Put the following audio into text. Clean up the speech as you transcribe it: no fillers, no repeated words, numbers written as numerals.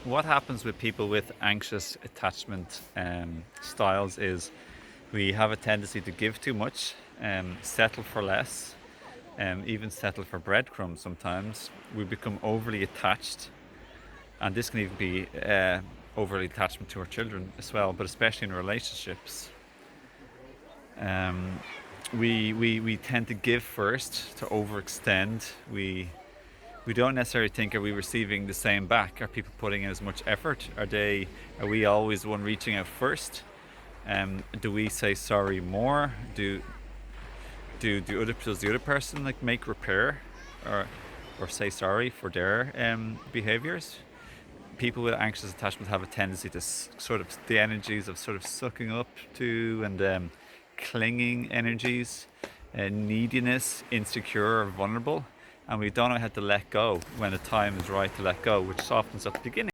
what happens with people with anxious attachment styles is we have a tendency to give too much, settle for less, even settle for breadcrumbs sometimes. We become overly attached, and this can even be overly attachment to our children as well, but especially in relationships. Um, we tend to give first, to overextend. We don't necessarily think, are we receiving the same back? Are people putting in as much effort? Are we always the one reaching out first? Do we say sorry more? Does the other person like make repair or say sorry for their behaviors? People with anxious attachment have a tendency to sort of the energies of sort of sucking up to and clinging energies, neediness, insecure or vulnerable, and we don't know how to let go when the time is right to let go, which softens at the beginning.